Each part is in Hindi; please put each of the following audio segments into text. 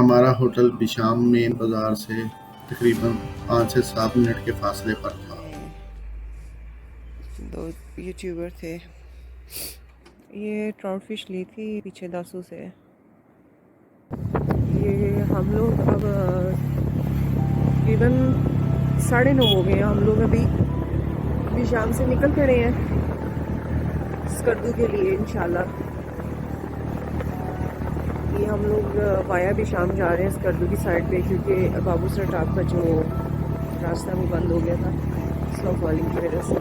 हमारा होटल बिशाम मेन बाजार से तकरीबन 5 से 7 मिनट के फासले पर था। दो यूट्यूबर थे, ये ट्राउट फिश ली थी पीछे दासू से। ये हम लोग अब तकरीबन 9:30 हो गए हैं। हम लोग अभी शाम से निकल पड़े हैं स्कर्दू के लिए इंशाल्लाह। ये हम लोग वाया भी शाम जा रहे हैं स्कर्दू की साइड पे, क्योंकि बाबू सर टाप का जो रास्ता भी बंद हो गया था स्नो फॉलिंग की वजह से।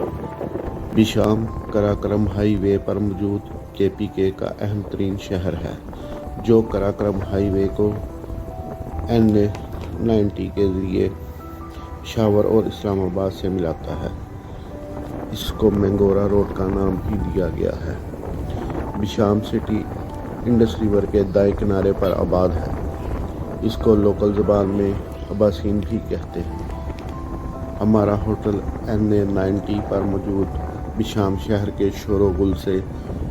बिशाम कराक्रम हाईवे पर मौजूद KPK का अहम तरीन शहर है, जो कराक्रम हाईवे को NA90 के जरिए पेशावर और इस्लामाबाद से मिलाता है। इसको मैंगोरा रोड का नाम भी दिया गया है। बिशाम सिटी इंडस रिवर के दाएं किनारे पर आबाद है। इसको लोकल ज़बान में अब्बासीन भी कहते हैं। हमारा होटल NA90 पर मौजूद बिशाम शहर के शोर-ओ-गुल से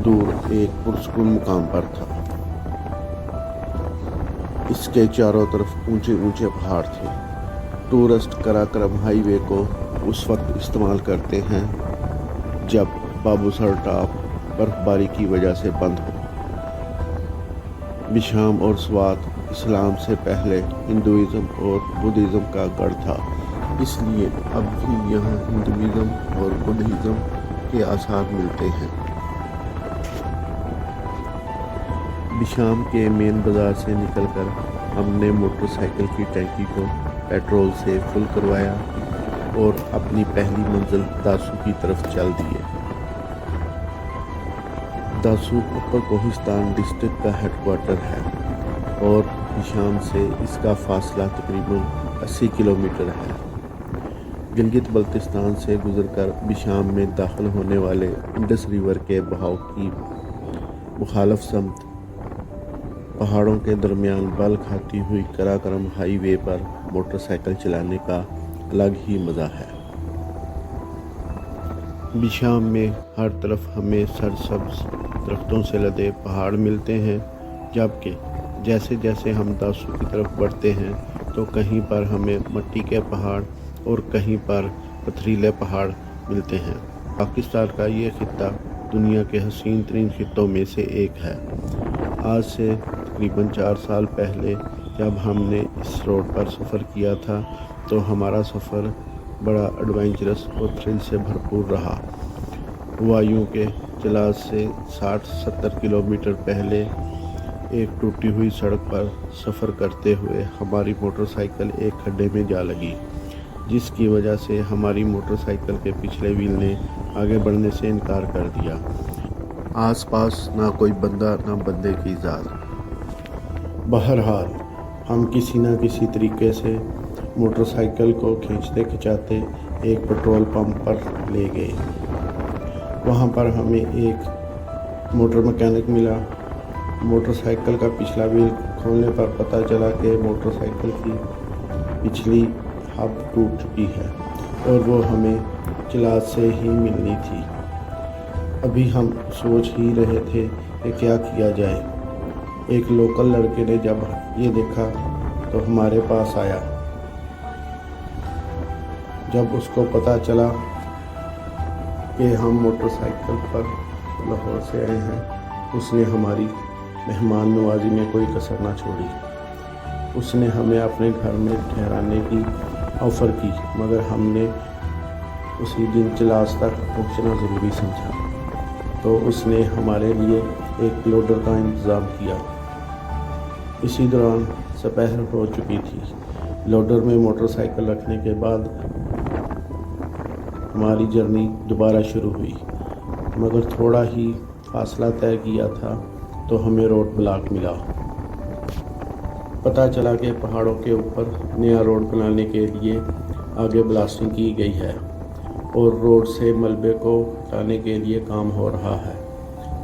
दूर एक पुरसकून मुकाम पर था। इसके चारों तरफ ऊंचे ऊंचे पहाड़ थे। टूरिस्ट कराक्रम हाईवे को उस वक्त इस्तेमाल करते हैं जब बाबूसर टॉप बर्फबारी की वजह से बंद हो। बिशाम और स्वात इस्लाम से पहले हिंदुइज़्म और बुद्धिज़्म का गढ़ था, इसलिए अब भी यहाँ हिंदुइज़्म और बुद्धिज़्म के आसार मिलते हैं। बिशाम के मेन बाज़ार से निकलकर हमने मोटरसाइकिल की टैंकी को पेट्रोल से फुल करवाया और अपनी पहली मंजिल दासू की तरफ चल दिए। दासू अपर कोहिस्तान डिस्ट्रिक्ट का हेडक्वार्टर है और बिशाम से इसका फासला तकरीबन 80 किलोमीटर है। गिलगित बल्तिस्तान से गुजरकर बिशाम में दाखिल होने वाले इंडस रिवर के बहाव की मुखालफ समत पहाड़ों के दरमियान बल खाती हुई कराक्रम हाईवे पर मोटरसाइकिल चलाने का अलग ही मज़ा है। बिशाम में हर तरफ हमें सरसब्ज दरख्तों से लदे पहाड़ मिलते हैं, जबकि जैसे जैसे हम दासू की तरफ बढ़ते हैं तो कहीं पर हमें मिट्टी के पहाड़ और कहीं पर पथरीले पहाड़ मिलते हैं। पाकिस्तान का ये खित्ता दुनिया के हसीन तरीन खित्तों में से एक है। आज से तकरीबन 4 साल पहले जब हमने इस रोड पर सफ़र किया था तो हमारा सफ़र बड़ा एडवेंचरस और थ्रिल से भरपूर रहा। वायु के जलास से 60-70 किलोमीटर पहले एक टूटी हुई सड़क पर सफ़र करते हुए हमारी मोटरसाइकिल एक खड्डे में जा लगी, जिसकी वजह से हमारी मोटरसाइकिल के पिछले व्हील ने आगे बढ़ने से इनकार कर दिया। आसपास ना कोई बंदा ना बंदे की ज़ात। बहरहाल हम किसी न किसी तरीके से मोटरसाइकिल को खींचते खिंचाते एक पेट्रोल पंप पर ले गए। वहाँ पर हमें एक मोटर मैकेनिक मिला। मोटरसाइकिल का पिछला व्हील खोलने पर पता चला कि मोटरसाइकिल की पिछली हब टूट चुकी है और वो हमें चिलाज से ही मिलनी थी। अभी हम सोच ही रहे थे कि क्या किया जाए। एक लोकल लड़के ने जब ये देखा तो हमारे पास आया। जब उसको पता चला कि हम मोटरसाइकिल पर लाहौर से आए हैं, उसने हमारी मेहमान नवाजी में कोई कसर ना छोड़ी। उसने हमें अपने घर में ठहराने की ऑफ़र की, मगर हमने उसी दिन चिलास तक पहुंचना ज़रूरी समझा, तो उसने हमारे लिए एक लोडर का इंतज़ाम किया। इसी दौरान दोपहर हो चुकी थी। लोडर में मोटरसाइकिल रखने के बाद हमारी जर्नी दोबारा शुरू हुई, मगर थोड़ा ही फासला तय किया था तो हमें रोड ब्लॉक मिला। पता चला कि पहाड़ों के ऊपर नया रोड बनाने के लिए आगे ब्लास्टिंग की गई है और रोड से मलबे को हटाने के लिए काम हो रहा है।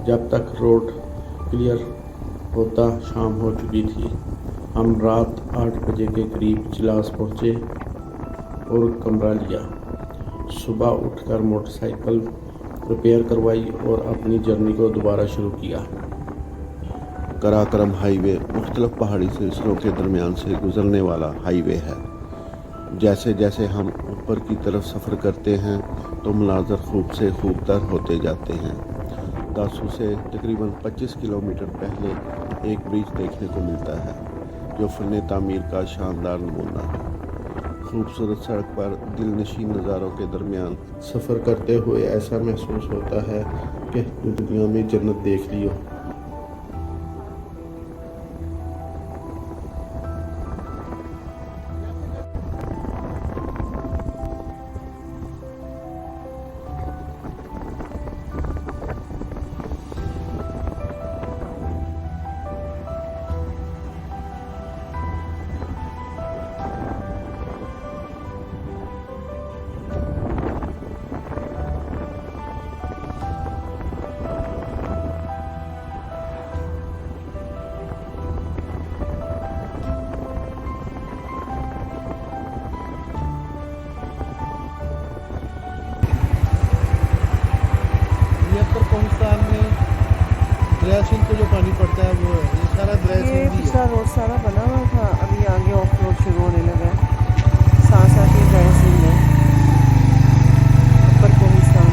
जब तक रोड क्लियर होता शाम हो चुकी थी। हम रात 8 बजे के करीब चिलास पहुँचे और कमरा लिया। सुबह उठकर मोटरसाइकिल रिपेयर करवाई और अपनी जर्नी को दोबारा शुरू किया। कराक्रम हाईवे मुख्तलिफ पहाड़ी सिलसिलों के दरमियान से गुजरने वाला हाईवे है। जैसे जैसे हम ऊपर की तरफ सफ़र करते हैं तो मनाज़र खूब से खूबतर होते जाते हैं। दासू से तकरीबन 25 किलोमीटर पहले एक ब्रिज देखने को मिलता है जो फ़न तामीर का शानदार नमूना है। खूबसूरत सड़क पर दिलनशीन नज़ारों के दरमियान सफ़र करते हुए ऐसा महसूस होता है कि दुनिया में जन्नत देख ली हो। कोहिस्तान में दरिया सिंध को जो पानी पड़ता है वो है, ये सारा दरिया ये सिंध ही है। पिछला रोड सारा बना हुआ था, अभी आगे ऑफ रोड शुरू होने लगा है। साथ साथ ही ड्राई सिंध है, अपर कोहिस्तान।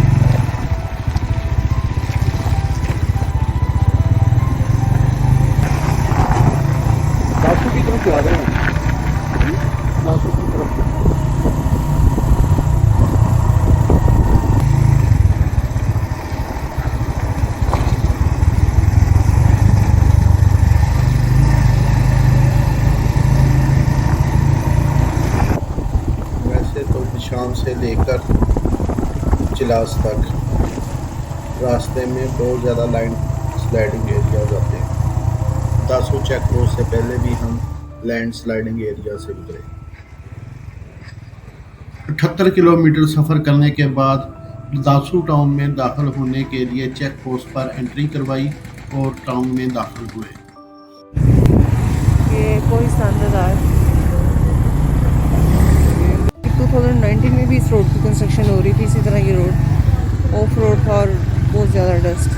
दासू की तरफ जा रहे हैं, दासू की तरफ। शाम से लेकर चिलास तक रास्ते में बहुत ज़्यादा लैंड स्लाइडिंग एरियाज आते हैं। दासू चेक पोस्ट से पहले भी हम लैंड स्लाइडिंग एरिया से गुजरे। 78 किलोमीटर सफ़र करने के बाद दासू टाउन में दाखिल होने के लिए चेक पोस्ट पर एंट्री करवाई और टाउन में दाखिल हुए। ये कोहिस्तान बाजार 2019 में भी इस रोड की कंस्ट्रक्शन हो रही थी। इसी तरह ये रोड ऑफ रोड था और बहुत ज़्यादा डस्ट।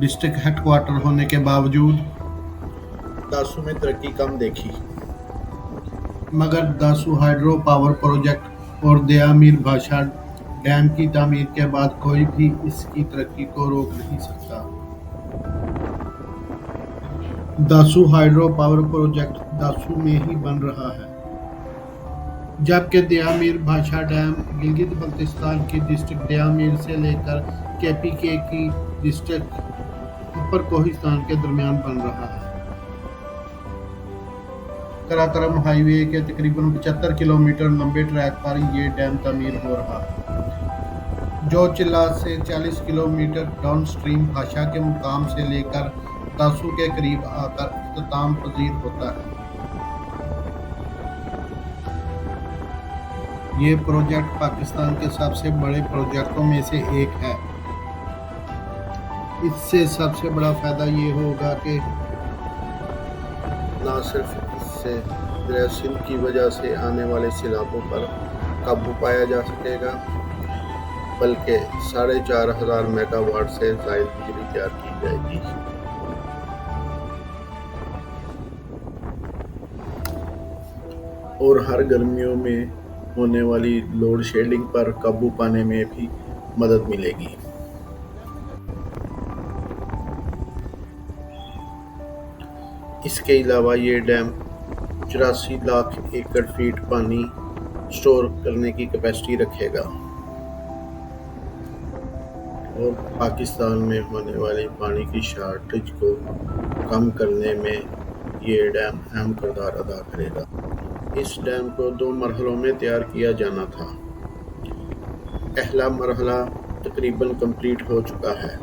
डिस्ट्रिक्ट हेडक्वार्टर होने के बावजूद दासू में तरक्की कम देखी, मगर दासू हाइड्रो पावर प्रोजेक्ट और दयामीर भाषा डैम की तामीर के बाद कोई भी इसकी तरक्की को रोक नहीं सकता। Dasu hydro power project Dasu में ही बन रहा है, जबकि दयामीर भाषा डैम गिलगित बल्तिस्तान की डिस्ट्रिक्ट दयामीर से लेकर केपीके की डिस्ट्रिक्ट अपर कोहिस्तान के दरमियान बन रहा है। कराक्रम हाईवे के तकरीबन 75 किलोमीटर लंबे ट्रैक पर ये डैम तामीर हो रहा है, जो चिल्लास से 40 किलोमीटर डाउन स्ट्रीम भाषा के मुकाम से लेकर दासू के करीब आकर इख्तिताम पजीर होता है। ये प्रोजेक्ट पाकिस्तान के सबसे बड़े प्रोजेक्टों में से एक है। इससे सबसे बड़ा फ़ायदा ये होगा कि ना सिर्फ इससे दरिया सिंध की वजह से आने वाले सैलाबों पर काबू पाया जा सकेगा, बल्कि 4500 मेगावाट से ज़ायद बिजली तैयार की जाएगी। और हर गर्मियों में होने वाली लोड शेडिंग पर काबू पाने में भी मदद मिलेगी। इसके अलावा ये डैम 84 लाख एकड़ फीट पानी स्टोर करने की कैपेसिटी रखेगा और पाकिस्तान में होने वाली पानी की शॉर्टेज को कम करने में ये डैम अहम किरदार अदा करेगा। इस डैम को 2 मरहलों में तैयार किया जाना था। पहला मरहला तकरीबन कंप्लीट हो चुका है।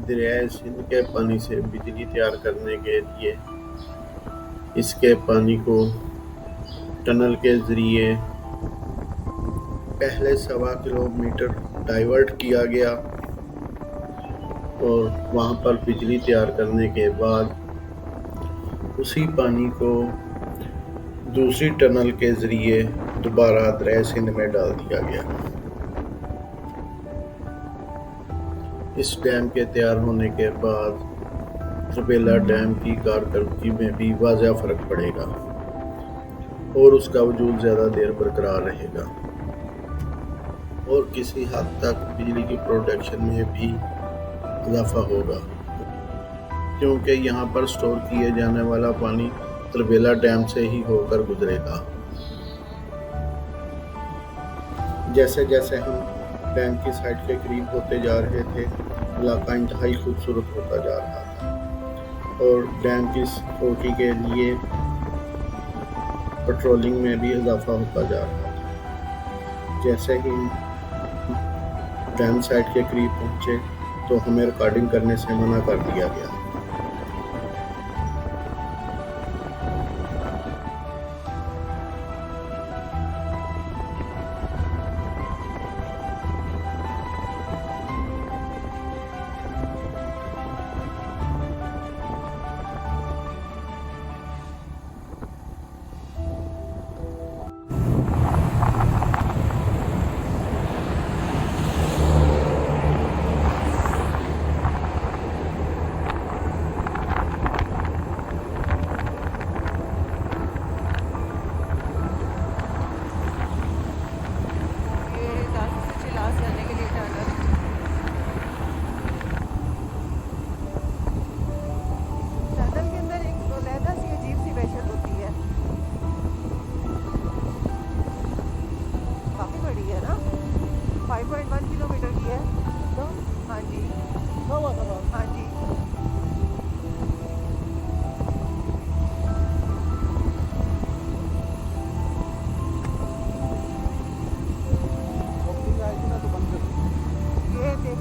दरियाए सिंध के पानी से बिजली तैयार करने के लिए इसके पानी को टनल के ज़रिए पहले 1.25 किलोमीटर डाइवर्ट किया गया और वहाँ पर बिजली तैयार करने के बाद उसी पानी को दूसरी टनल के जरिए दोबारा दरिया सिंध में डाल दिया गया। इस डैम के तैयार होने के बाद तरबेला डैम की कारकर्दगी में भी वाज़ह फ़र्क पड़ेगा और उसका वजूद ज़्यादा देर बरकरार रहेगा और किसी हद तक बिजली की प्रोडक्शन में भी इजाफा होगा, क्योंकि यहाँ पर स्टोर किए जाने वाला पानी तरबेला डैम से ही होकर गुजरेगा। जैसे जैसे हम डैम की साइड के करीब होते जा रहे थे, इलाका इंतहाई खूबसूरत होता जा रहा था और डैम की सिक्योरिटी के लिए पेट्रोलिंग में भी इजाफा होता जा रहा था। जैसे ही डैम साइड के करीब पहुंचे तो हमें रिकॉर्डिंग करने से मना कर दिया गया।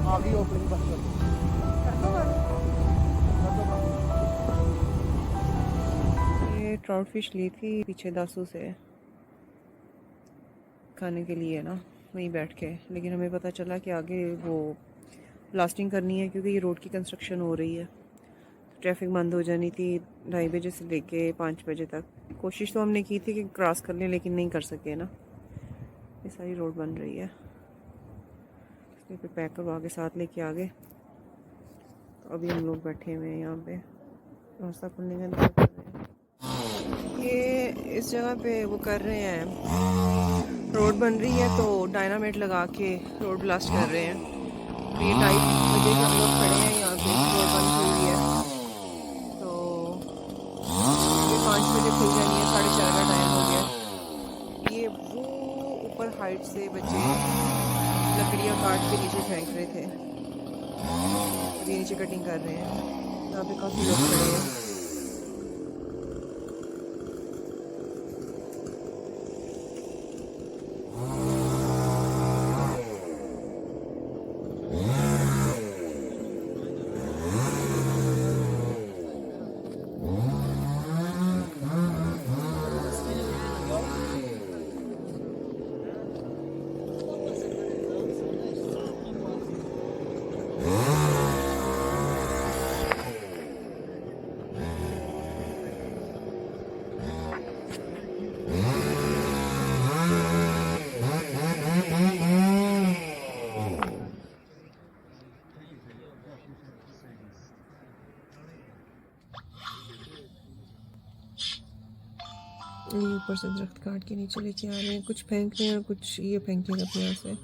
आगे ओपनिंग बंद कर दो। ये ट्राउट फिश ली थी पीछे दासू से खाने के लिए ना, वहीं बैठ के, लेकिन हमें पता चला कि आगे वो ब्लास्टिंग करनी है क्योंकि ये रोड की कंस्ट्रक्शन हो रही है। तो ट्रैफिक बंद हो जानी थी 2:30 बजे से लेके 5 बजे तक। कोशिश तो हमने की थी कि क्रॉस कर लें, लेकिन नहीं कर सके ना, ये सारी रोड बन रही है। इसलिए फिर पैक करवा के साथ लेके आ गए। तो अभी हम लोग बैठे हुए हैं यहाँ पे, रास्ता खुलने का इंतजार कर रहे हैं। ये इस जगह पे वो कर रहे हैं, रोड बन रही है तो डायनामाइट लगा के रोड ब्लास्ट कर रहे हैं। ये 2:30 बजे के हम लोग खड़े हैं यहाँ पे, रोड बंद हुई है तो ये 5 बजे खुल जानी है, 4:30 का टाइम हो गया। ये वो ऊपर हाइट से बच्चे लकड़ियाँ काट के नीचे फेंक रहे थे, अभी नीचे कटिंग कर रहे हैं। यहाँ पे काफ़ी लोग खड़े हैं। ये ऊपर से दरख्त काट के नीचे लेके आ रहे हैं, कुछ फेंक रहे हैं, कुछ ये फेंकेंगे अपने यहाँ से।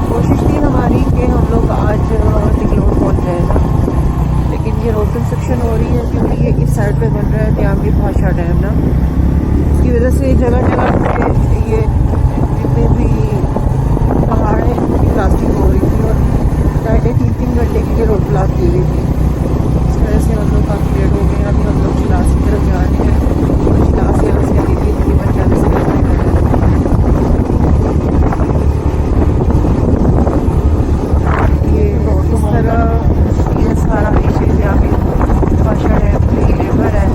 कोशिश थी हमारी कि हम लोग आज टिकलोन पहुँच जाए ना, लेकिन ये रोड कंस्ट्रक्शन हो रही है क्योंकि ये इस साइड पे बन रहा है त्यामरी भाषा डैम ना, इसकी वजह से जगह जगह पे ये जितने भी पहाड़ हैं उनकी प्लास्टिंग हो रही थी और 2.5-3 घंटे के लिए रोड ब्लॉक की गई थी। इस वजह से हम लोग काफ़ी लेट हो गए। अभी हम लोग जिलास की तरफ जा रहे हैं और जिलास यहाँ से आगे भी तकरीबन 40 किलोमीटर है। ये रोड इस तरह ये सारा नीचे से आगे भाषा डैम रिवर है,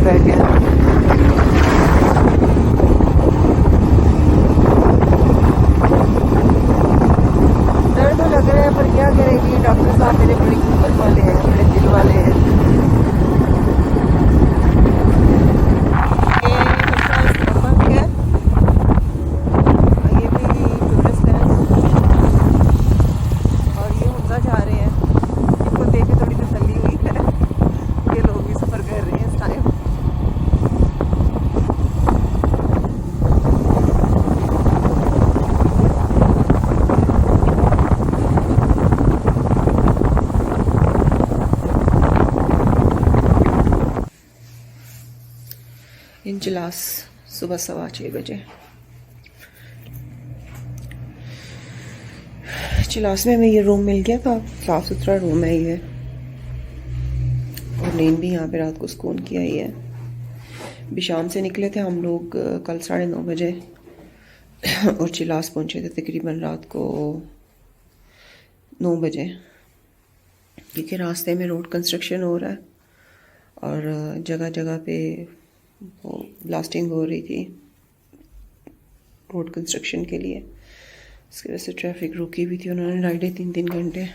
पै गया। डर तो लग रहा है पर क्या करेगी, डॉक्टर साहब मेरे बड़ी हिम्मत वाले हैं, बड़े दिल वाले हैं। ये बच्चा इसका भी है और ये भी टूरिस्ट है और ये हुज्जा जा रहे हैं। इनको देख के थोड़ी तसल्ली हुई है, ये लोग भी सफ़र कर रहे हैं इस टाइम। इंजलास सुबह 6:15 बजे। चिलास में हमें ये रूम मिल गया था, साफ़ सुथरा रूम है ये और नींद भी यहाँ पे रात को सुकून की आई है। अभी शाम से निकले थे हम लोग कल 9:30 बजे और चिलास पहुँचे थे तकरीबन रात को 9 बजे, क्योंकि रास्ते में रोड कंस्ट्रक्शन हो रहा है और जगह जगह पे वो ब्लास्टिंग हो रही थी रोड कंस्ट्रक्शन के लिए। इसकी वजह से ट्रैफिक रुकी हुई थी, उन्होंने राइडें 3-3 घंटे।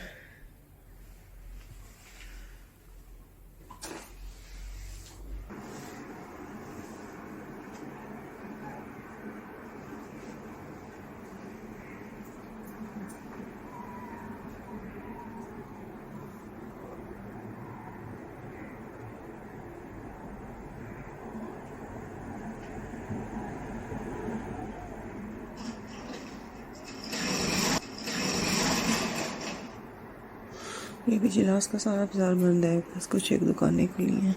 ये भी जिलास का सारा बाजार बंद है, बस कुछ एक दुकानें खुली हैं।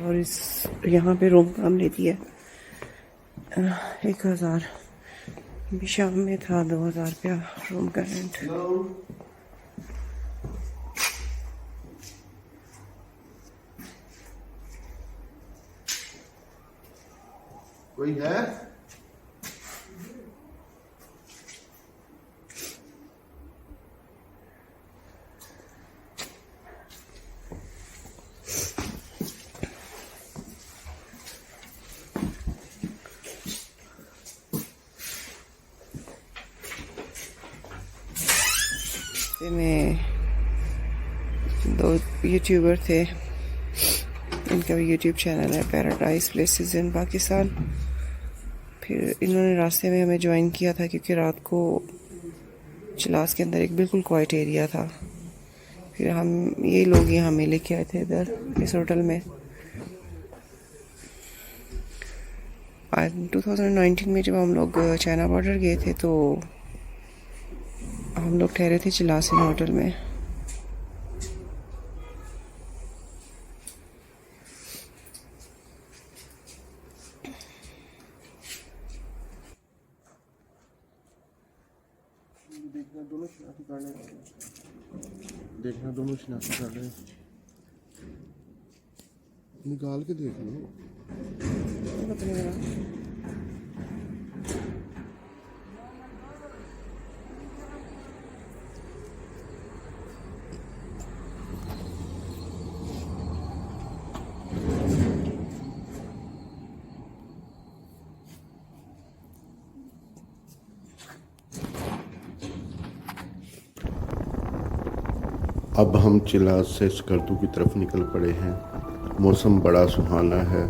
और इस यहाँ पे रूम काम लेती है 1000, अभी शाम में था 2000 रुपया रूम का रेंट। कोई है? में 2 यूट्यूबर थे, इनका भी यूट्यूब चैनल है पैराडाइज प्लेसेस इन पाकिस्तान। फिर इन्होंने रास्ते में हमें ज्वाइन किया था क्योंकि रात को चिलास के अंदर एक बिल्कुल क्वाइट एरिया था। फिर हम ये लोग यहाँ हमें लेके आए थे इधर इस होटल में। 2019 में जब हम लोग चाइना बॉर्डर गए थे तो हम लोग ठहरे थे चिलास इन होटल में। देखना दोनों शनाख्ती कार्ड है, निकाल के देख लो। अब हम चिलास से स्कर्दू की तरफ निकल पड़े हैं। मौसम बड़ा सुहाना है।